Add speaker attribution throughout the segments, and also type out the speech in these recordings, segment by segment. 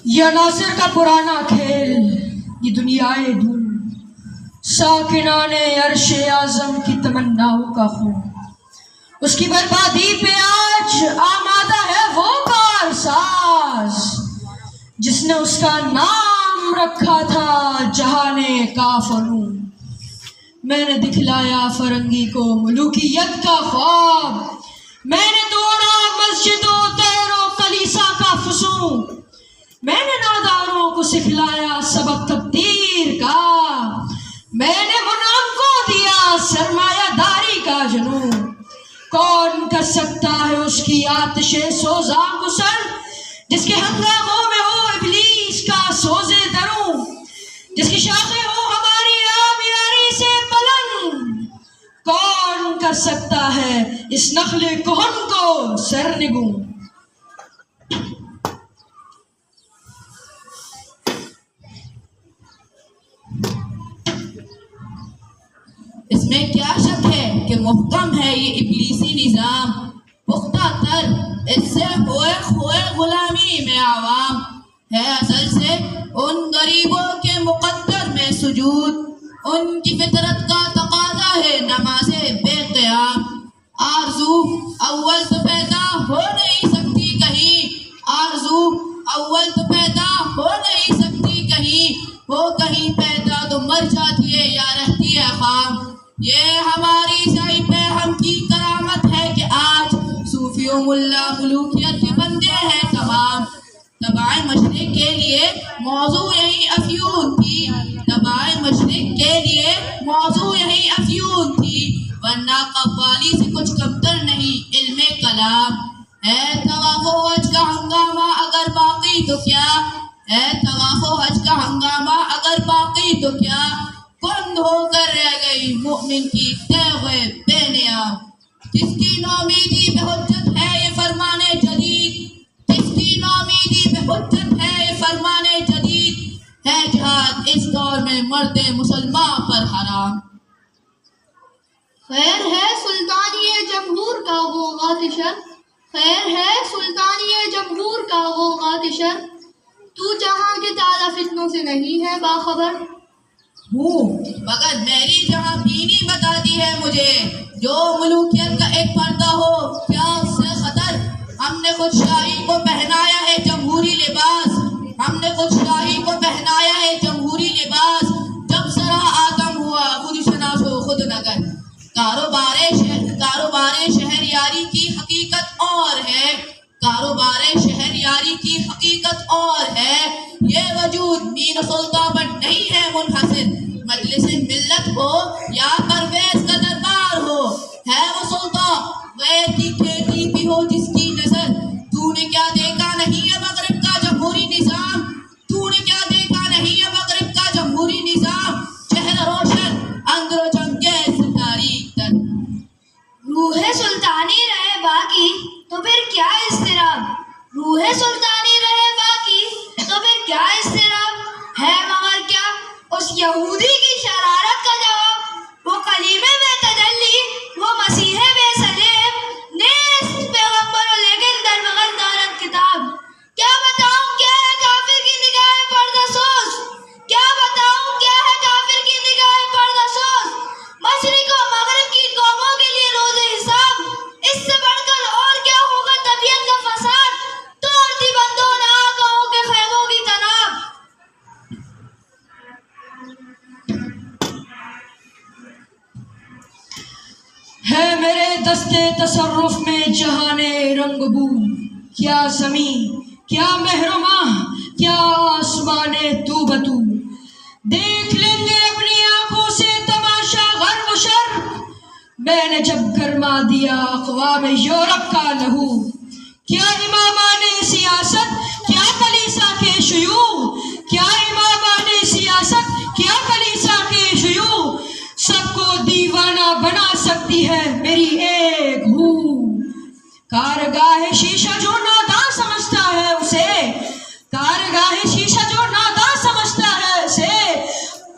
Speaker 1: یہ ناصر کا پرانا کھیل، یہ دنیائے دھوم، ساکنان عرش اعظم کی تمناؤں کا خون، اس کی بربادی پہ آج آمادہ ہے وہ کارساز جس نے اس کا نام رکھا تھا جہان کافروں۔ میں نے دکھلایا فرنگی کو ملوکیت کا خواب، میں نے توڑا مسجد و تیر و کلیسا کا فسوں، میں نے ناداروں کو سکھلایا سبق تقدیر کا، میں نے منعم کو دیا سرمایہ داری کا جنون۔ کون کر سکتا ہے اس کی آتش سوزاں گسل جس کے ہنگاموں میں ہو ابلیس کا سوزے دروں، جس کی شاخیں ہو ہماری آبیاری سے بلند۔ کون کر سکتا ہے اس نخل کہن کو سرنگوں۔
Speaker 2: اس میں کیا شک ہے کہ محکم ہے یہ ابلیسی نظام، پختہ تر اس سے ہوئے غلامی میں عوام ہے اصل سے ان غریبوں کے مقدر میں سجود، ان کی فطرت کا تقاضا ہے نماز بے قیام۔ آرزو اول تو پیدا ہو نہیں سکتی کہیں، آرزو اول تو پیدا ہو نہیں سکتی کہیں، وہ کہیں پیدا تو مر جاتی ہے یا رہتی ہے خام۔ یہ ہماری سعی پہ ہم کی کرامت ہے کہ آج صوفی و ملا ملوکیت کے بندے ہیں تمام۔ تبائے مشرق کے لیے موضوع یہی افیون تھی، تبائے مشرق کے لیے موضوع یہی افیون تھی، ورنہ قوالی سے کچھ کمتر نہیں علم کلام۔ ہے طواف و حج کا ہنگامہ اگر باقی تو کیا، ہے طواف و حج کا ہنگامہ اگر باقی تو کیا، کند ہو کر رہ گئی مومن کی تیغ بے نیام۔ جس کی نومیدی پہ حجت ہے یہ فرمان جدید، جس کی نومیدی پہ حجت ہے یہ فرمان جدید، ہے جہاد اس دور میں مرد مسلمان پر حرام۔
Speaker 3: خیر ہے سلطانی جمہور کا وہ غاتشر، خیر ہے سلطانی جمہور کا وہ غاتشر، تو جہاں کے تازہ فتنوں سے نہیں ہے باخبر۔
Speaker 2: مگر میری جہاں بینی بتاتی ہے مجھے جو ملوکیت کا ایک پردہ ہو کیا اس سے خطر۔ ہم نے خود شاہی کو پہنایا ہے جمہوری لباس، ہم نے خود شاہی کو پہنایا ہے جمہوری لباس، جب ذرا آدم ہوا خود شناس و خود نگر۔ کاروبار شہر یاری کی حقیقت اور ہے، کاروبار شہر یاری کی حقیقت اور ہے، یہ وجود مین سلطان پر نہیں ہے منحصر، مجلس ملت ہو یا پرویز کا دربار ہو، ہے وہ سلطان غیر کی کھیتی بھی ہو جس کی نظر۔ تو نے کیا دیکھا نہیں ہے مغرب کا جمہوری نظام، تو نے کیا دیکھا نہیں ہے مغرب کا جمہوری نظام، چہرہ روشن اندر و چنگیز تاریخ تر۔
Speaker 3: روح سلطانی رہے باقی تو پھر کیا اضطراب، روح سلطانی رہے باقی تو پھر کیا اضطراب ہے، مگر کیا اس یہودی کی شرارت کا جواب، وہ کلیم بے تجلی وہ مسیح بے صلیب، نیست پیغمبر و لیکن در بغل دارد کتاب۔ کیا بتاؤں کیا ہے کافر کی نگاہ پردہ سوز، کیا بتاؤں کیا ہے کافر کی نگاہ پردہ سوز، مشرق و مغرب کی قوموں کے لیے روز حساب، اس سے بڑھ کر اور کیا ہوگا طبیعت کا فساد، توڑتی بندوں نے آگاہوں کے خیموں کی تناب۔
Speaker 1: ہے میرے دستے تصرف میں جہان رنگ بو، کیا زمین کیا مہرماں کیا آسمان تو بتو، دیکھ لیں گے اپنی آنکھوں سے تماشا غرب و شرق، میں نے جب گرما دیا اقوام یورپ کا لہو، کیا امامان سیاست کیا کلیسا کے شیوخ، کیا امامان سیاست کیا کلیسا کے شیوخ، سب کو دیوانہ بنا سکتی ہے میری ایک ہو، کارگاہ شیشہ جو ناداں سمجھتا ہے اسے، کارگاہ شیشہ جو ناداں سمجھتا ہے اسے،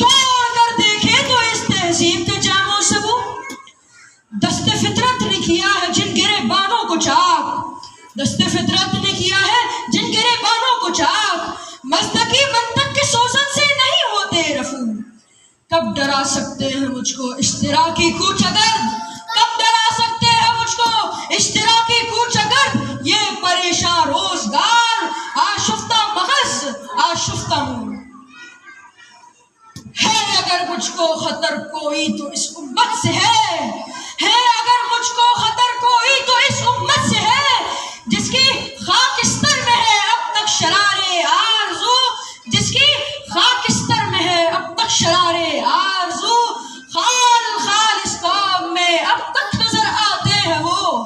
Speaker 1: توڑ کر دیکھے تو اس تہذیب کے جام و سبو، دست فطرت نے کیا ہے جن گرے بانوں کو چاک، دست فطرت نے کیا ہے جن گرے بانوں کو چاک، مزدکی منطق کے سوزن سے نہیں ہوتے رفو. کب ڈرا سکتے ہیں مجھ کو اشتراکی کوچ اگر، کب ڈرا سکتے ہیں مجھ کو اشتراکی کوچ اگر، یہ پریشان روزگار آشفتہ مغز آشفتہ منہ. ہے اگر مجھ کو خطر کوئی تو اس امت سے ہے اگر مجھ کو خطر کوئی تو اس امت سے ہے، جس کی خاکستر میں ہے اب تک شرارے آرزو، جس کی خاکستر میں ہے اب تک شرارے آرزو. خال خال اس قوم میں اب تک نظر آتے ہیں وہ،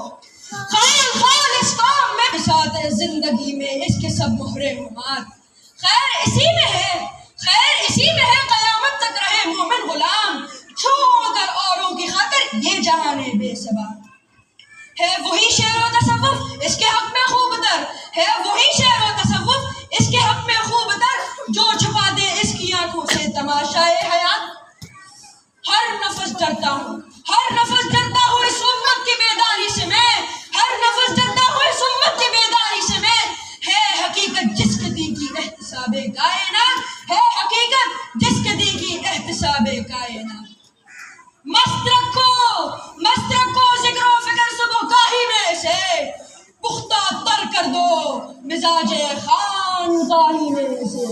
Speaker 1: خال خال اس قوم میں ساتھ زندگی میں اس کے سب مہرے ہمات. خیر اسی میں ہے، خیر اسی میں ہے قیامت تک رہے مومن غلام، چھوڑ کر اوروں کی خاطر یہ جہان بے سبا. ہے وہی شعر و تصوف اس کے حق میں خوب تر، ہے وہی شعر و تصوف اس کے حق میں خوب تر، جو چھپا دے اس کی آنکھوں سے تماشائے حیات. ہر نفس ڈرتا ہوں، ہر نفس ڈرتا ہوں اس امت کی بیداری سے میں، ہر نفس ڈرتا ہوں اس امت کی بیداری سے میں. ہے حقیقت جس کے دی کی احتساب کائنات، ہے حقیقت جس کے دی کی احتساب کائنات. مست رکھو ذکر و فکر صبح گاہی میں سے، پختہ تر کر دو مزاج خانقاہی میں سے.